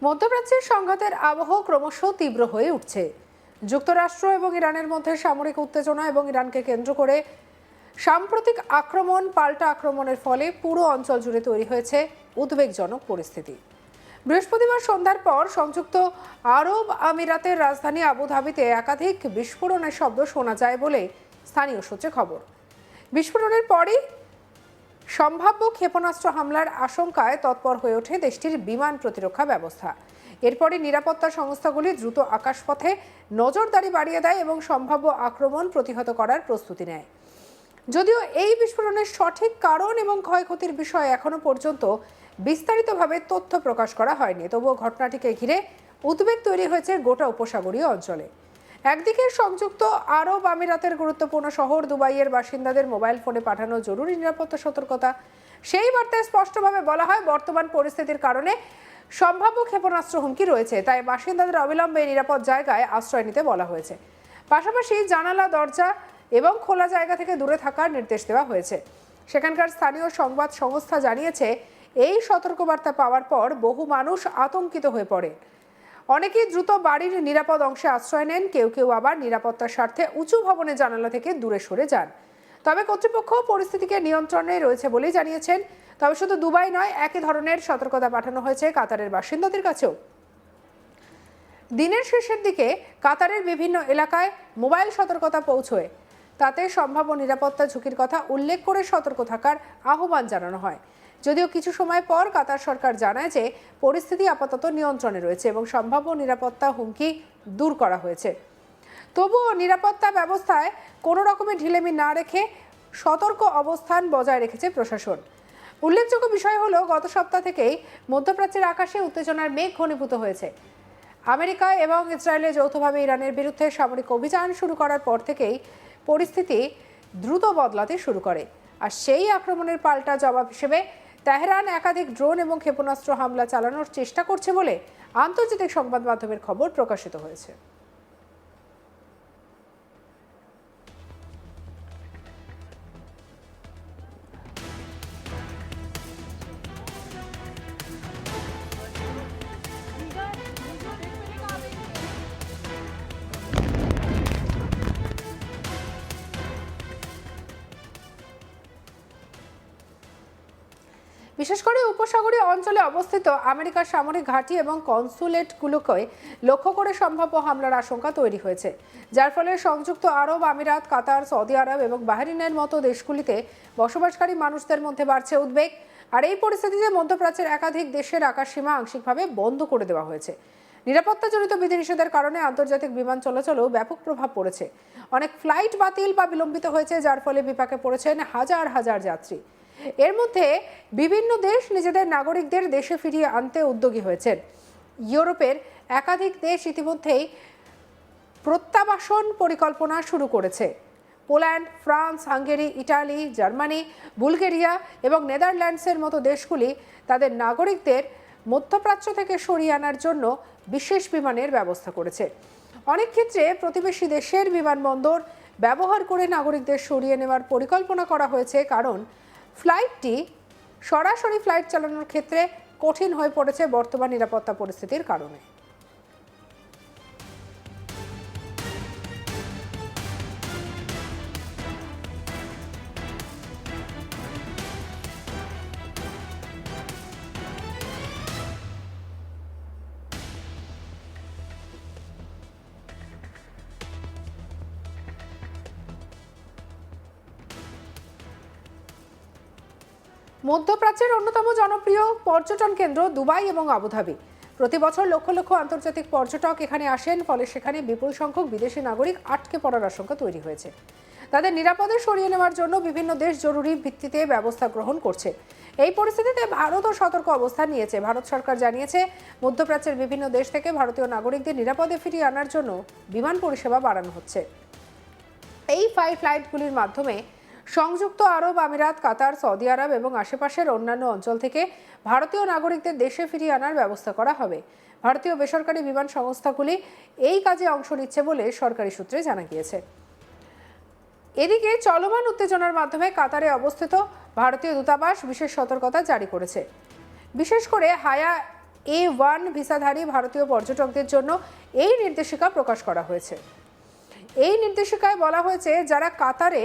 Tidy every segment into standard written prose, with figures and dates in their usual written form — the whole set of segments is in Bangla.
মধ্যপ্রাচ্যের সংঘাতের আবহ ক্রমশ তীব্র হয়ে উঠছে। যুক্তরাষ্ট্র এবং ইরানের মধ্যে সামরিক উত্তেজনা এবং ইরানকে কেন্দ্র করে সাম্প্রতিক আক্রমণ পাল্টা আক্রমণের ফলে পুরো অঞ্চল জুড়ে তৈরি হয়েছে উদ্বেগজনক পরিস্থিতি। বৃহস্পতিবার সন্ধ্যার পর সংযুক্ত আরব আমিরাতের রাজধানী আবুধাবিতে একাধিক বিস্ফোরণের শব্দ শোনা যায় বলে স্থানীয় সূত্রে খবর। বিস্ফোরণের পরই সম্ভাব্য ক্ষেপণাস্ত্র হামলার আশঙ্কায় তৎপর হয়ে ওঠে দেশটির বিমান প্রতিরক্ষা ব্যবস্থা। এরপরই নিরাপত্তা সংস্থাগুলি দ্রুত আকাশপথে নজরদারি বাড়িয়ে দেয় এবং সম্ভাব্য আক্রমণ প্রতিহত করার প্রস্তুতি নেয়। যদিও এই বিস্ফোরণের সঠিক কারণ এবং ক্ষয়ক্ষতির বিষয়ে এখনো পর্যন্ত বিস্তারিতভাবে তথ্য প্রকাশ করা হয়নি, তবুও ঘটনাটিকে ঘিরে উদ্বেগ তৈরি হয়েছে গোটা উপসাগরীয় অঞ্চলে। একদিকে সংযুক্ত আরব আমিরাতের গুরুত্বপূর্ণ শহর দুবাইয়ের বাসিন্দাদের মোবাইল ফোনে পাঠানো জরুরি নিরাপত্তা সতর্কতা। সেই বার্তায় স্পষ্টভাবে বলা হয়, বর্তমান পরিস্থিতির কারণে সম্ভাব্য ক্ষেপণাস্ত্র হুমকি রয়েছে, তাই বাসিন্দাদের অবিলম্বে নিরাপদ জায়গায় আশ্রয় নিতে বলা হয়েছে। পাশাপাশি জানালা দরজা এবং খোলা জায়গা থেকে দূরে থাকার নির্দেশ দেওয়া হয়েছে। সেখানকার স্থানীয় সংবাদ সংস্থা জানিয়েছে, এই সতর্কবার্তা পাওয়ার পর বহু মানুষ আতঙ্কিত হয়ে পড়ে। অনেকেই দ্রুত বাড়ির নিরাপদ অংশে আশ্রয় নেন, কেউ কেউ আবার নিরাপত্তার স্বার্থে উঁচু ভবনের জানালা থেকে দূরে সরে যান। তবে কর্তৃপক্ষ পরিস্থিতিকে নিয়ন্ত্রণে রয়েছে বলেই জানিয়েছেন। তবে শুধু দুবাই নয়, একই ধরনের সতর্কতা পাঠানো হয়েছে কাতারের বাসিন্দাদের কাছেও। দিনের শেষের দিকে কাতারের বিভিন্ন এলাকায় মোবাইল সতর্কতা পৌঁছয়, তাতে সম্ভাব্য নিরাপত্তা ঝুঁকির কথা উল্লেখ করে সতর্ক থাকার আহ্বান জানানো হয়। যদিও কিছু সময় পর কাতার সরকার জানায় যে পরিস্থিতি আপাতত নিয়ন্ত্রণে রয়েছে এবং সম্ভাব্য নিরাপত্তা হুমকি দূর করা হয়েছে। তবুও নিরাপত্তা ব্যবস্থায় কোনো রকমের ঢিলেমি না রেখে সতর্ক অবস্থান বজায় রেখেছে প্রশাসন। উল্লেখযোগ্য বিষয় হলো, গত সপ্তাহ থেকেই মধ্যপ্রাচ্যের আকাশে উত্তেজনার মেঘ ঘনীভূত হয়েছে। আমেরিকা এবং ইসরায়েলে যৌথভাবে ইরানের বিরুদ্ধে সামরিক অভিযান শুরু করার পর থেকেই পরিস্থিতি দ্রুত বদলাতে শুরু করে। আর সেই আক্রমণের পাল্টা জবাব হিসেবে তেহরান একাধিক ড্রোন এবং ক্ষেপণাস্ত্র হামলা চালানোর চেষ্টা করছে বলে আন্তর্জাতিক সংবাদ মাধ্যমের খবর প্রকাশিত হয়েছে। বিশেষ করে উপসাগরীয় অঞ্চলে অবস্থিত আমেরিকার সামরিক ঘাঁটি এবং কনসুলেটগুলোকে লক্ষ্য করে সম্ভাব্য হামলার আশঙ্কা তৈরি হয়েছে, যার ফলে সংযুক্ত আরব আমিরাত, কাতার, সৌদি আরব এবং বাহরিনের মতো দেশগুলিতে বসবাসকারী মানুষদের মধ্যে বাড়ছে উদ্বেগ। আর এই পরিস্থিতিতে মধ্যপ্রাচ্যের একাধিক দেশের আকাশসীমা আংশিকভাবে বন্ধ করে দেওয়া হয়েছে। নিরাপত্তাজনিত বিধিনিষেধের কারণে আন্তর্জাতিক বিমান চলাচলেও ব্যাপক প্রভাব পড়েছে। অনেক ফ্লাইট বাতিল বা বিলম্বিত হয়েছে, যার ফলে বিপাকে পড়েছেন হাজার হাজার যাত্রী। এর মধ্যে বিভিন্ন দেশ নিজেদের নাগরিকদের দেশে ফিরিয়ে আনতে উদ্যোগী হয়েছেন। ইউরোপের একাধিক দেশ ইতিমধ্যেই প্রত্যাবাসন পরিকল্পনা শুরু করেছে। Poland, France, Hungary, Italy, Germany, Bulgaria এবং নেদারল্যান্ডসের মতো দেশগুলি তাদের নাগরিকদের মধ্যপ্রাচ্য থেকে সরিয়ে আনার জন্য বিশেষ বিমানের ব্যবস্থা করেছে। অনেক ক্ষেত্রে প্রতিবেশী দেশের বিমানবন্দর ব্যবহার করে নাগরিকদের সরিয়ে নেওয়ার পরিকল্পনা করা হয়েছে, কারণ সরাসরি ফ্লাইট চালানোর ক্ষেত্রে কঠিন হয়ে পড়েছে বর্তমান নিরাপত্তা পরিস্থিতির কারণে। মধ্যপ্রাচ্যের অন্যতম জনপ্রিয় পর্যটন কেন্দ্র দুবাই এবং আবুধাবি। প্রতি বছর লক্ষ লক্ষ আন্তর্জাতিক পর্যটক এখানে আসেন, ফলে সেখানে বিপুল সংখ্যক বিদেশি নাগরিক আটকে পড়ার আশঙ্কা তৈরি হয়েছে। তাদের নিরাপদে সরিয়ে নেওয়ার জন্য বিভিন্ন দেশ জরুরি ভিত্তিতে ব্যবস্থা গ্রহণ করছে। এই পরিস্থিতিতে ভারতও সতর্ক অবস্থান নিয়েছে। ভারত সরকার জানিয়েছে, মধ্যপ্রাচ্যের বিভিন্ন দেশ থেকে ভারতীয় নাগরিকদের নিরাপদে ফিরিয়ে আনার জন্য বিমান পরিষেবা বাড়ানো হচ্ছে। এই ফ্লাইটগুলির মাধ্যমে সংযুক্ত আরব আমিরাত, কাতার, সৌদি আরব এবং আশেপাশের অন্যান্য অঞ্চল থেকে ভারতীয় নাগরিকদের দেশে ফিরিয়ে আনার ব্যবস্থা করা হবে। ভারতীয় বেসরকারি বিমান সংস্থাগুলি এই কাজে অংশ নিচ্ছে বলে সরকারি সূত্রে জানা গিয়েছে। এদিকে চলমান উত্তেজনার মাধ্যমে কাতারে অবস্থিত ভারতীয় দূতাবাস বিশেষ সতর্কতা জারি করেছে। বিশেষ করে হায়া A1 ভিসাধারী ভারতীয় পর্যটকদের জন্য এই নির্দেশিকা প্রকাশ করা হয়েছে। এই নির্দেশিকায় বলা হয়েছে, যারা কাতারে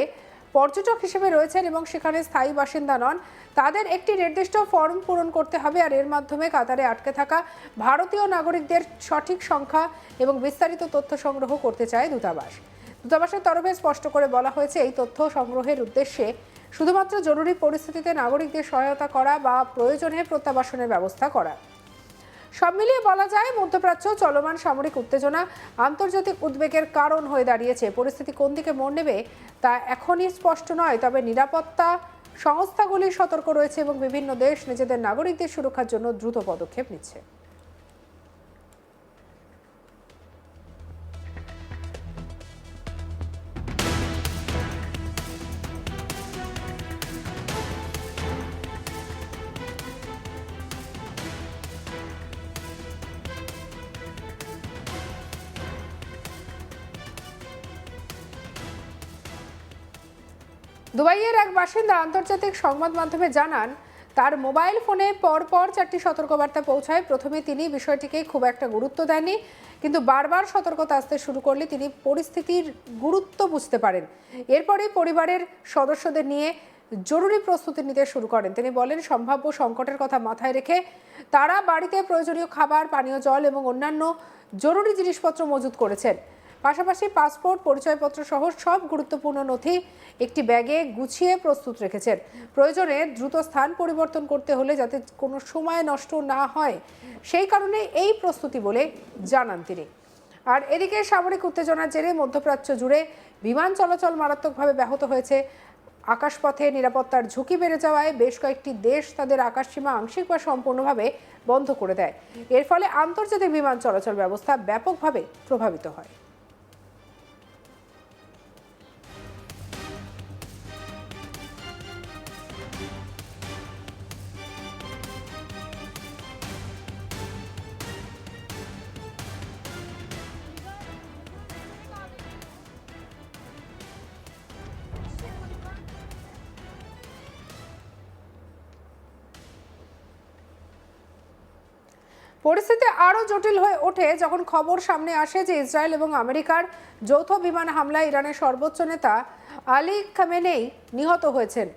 পর্যটক হিসেবে রয়েছেন এবং সেখানে স্থায়ী বাসিন্দা নন, তাদের একটি নির্দিষ্ট ফর্ম পূরণ করতে হবে, আর এর মাধ্যমে কাতারে আটকে থাকা ভারতীয় নাগরিকদের সঠিক সংখ্যা এবং বিস্তারিত তথ্য সংগ্রহ করতে চায় দূতাবাস। দূতাবাসের তরফে স্পষ্ট করে বলা হয়েছে, এই তথ্য সংগ্রহের উদ্দেশ্যে শুধুমাত্র জরুরি পরিস্থিতিতে নাগরিকদের সহায়তা করা বা প্রয়োজনে প্রত্যাবাসনের ব্যবস্থা করা। সব মিলিয়ে বলা যায়, মধ্যপ্রাচ্য চলমান সামরিক উত্তেজনা আন্তর্জাতিক উদ্বেগের কারণ হয়ে দাঁড়িয়েছে। পরিস্থিতি কোন দিকে মোড় নেবে তা এখনই স্পষ্ট নয়, তবে নিরাপত্তা সংস্থাগুলি সতর্ক রয়েছে এবং বিভিন্ন দেশ নিজেদের নাগরিকদের সুরক্ষার জন্য দ্রুত পদক্ষেপ নিচ্ছে। দুবাইয়ের এক বাসিন্দা আন্তর্জাতিক সংবাদ মাধ্যমে জানান, তার মোবাইল ফোনে পরপর 4টি সতর্কবার্তা পৌঁছায়। প্রথমে তিনি বিষয়টিকে খুব একটা গুরুত্ব দেননি, কিন্তু বারবার সতর্কতা আসতে শুরু করলে তিনি পরিস্থিতির গুরুত্ব বুঝতে পারেন। এরপরে পরিবারের সদস্যদের নিয়ে জরুরি প্রস্তুতি নিতে শুরু করেন। তিনি বলেন, সম্ভাব্য সংকটের কথা মাথায় রেখে তারা বাড়িতে প্রয়োজনীয় খাবার, পানীয় জল এবং অন্যান্য জরুরি জিনিসপত্র মজুত করেছেন। পাশাপাশি পাসপোর্ট, পরিচয়পত্র সহ সব গুরুত্বপূর্ণ নথি একটি ব্যাগে গুছিয়ে প্রস্তুত রেখেছেন। প্রয়োজনে দ্রুত স্থান পরিবর্তন করতে হলে যাতে কোনো সময় নষ্ট না হয়, সেই কারণে এই প্রস্তুতি বলে জানান তিনি। আর এদিকে সামরিক উত্তেজনার জেরে মধ্যপ্রাচ্য জুড়ে বিমান চলাচল মারাত্মকভাবে ব্যাহত হয়েছে। আকাশপথে নিরাপত্তার ঝুঁকি বেড়ে যাওয়ায় বেশ কয়েকটি দেশ তাদের আকাশসীমা আংশিক বা সম্পূর্ণভাবে বন্ধ করে দেয়। এর ফলে আন্তর্জাতিক বিমান চলাচল ব্যবস্থা ব্যাপকভাবে প্রভাবিত হয়। পরিস্থিতি আরও জটিল হয়ে ওঠে যখন খবর সামনে আসে যে ইসরায়েল এবং আমেরিকার যৌথ বিমান হামলায় ইরানের সর্বোচ্চ নেতা আলী খামেনেই নিহত হয়েছেন।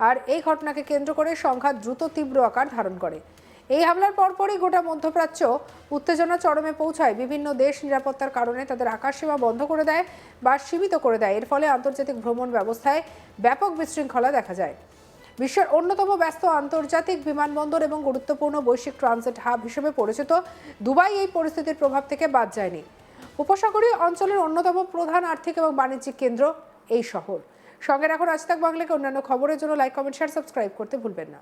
আর এই ঘটনাকে কেন্দ্র করে সংঘাত দ্রুত তীব্র আকার ধারণ করে। এই হামলার পরপরই গোটা মধ্যপ্রাচ্য উত্তেজনা চরমে পৌঁছায়। বিভিন্ন দেশ নিরাপত্তার কারণে তাদের আকাশসীমা বন্ধ করে দেয় বা সীমিত করে দেয়। এর ফলে আন্তর্জাতিক ভ্রমণ ব্যবস্থায় ব্যাপক বিশৃঙ্খলা দেখা যায়। বিশ্বের অন্যতম ব্যস্ত আন্তর্জাতিক বিমানবন্দর এবং গুরুত্বপূর্ণ বৈশ্বিক ট্রানজিট হাব হিসেবে পরিচিত দুবাই এই পরিস্থিতির প্রভাব থেকে বাদ যায়নি। উপসাগরীয় অঞ্চলের অন্যতম প্রধান আর্থিক এবং বাণিজ্যিক কেন্দ্র এই শহর। সঙ্গে রাখুন আজ তাক বাংলাকে। অন্যান্য খবরের জন্য লাইক, কমেন্ট, শেয়ার, সাবস্ক্রাইব করতে ভুলবেন না।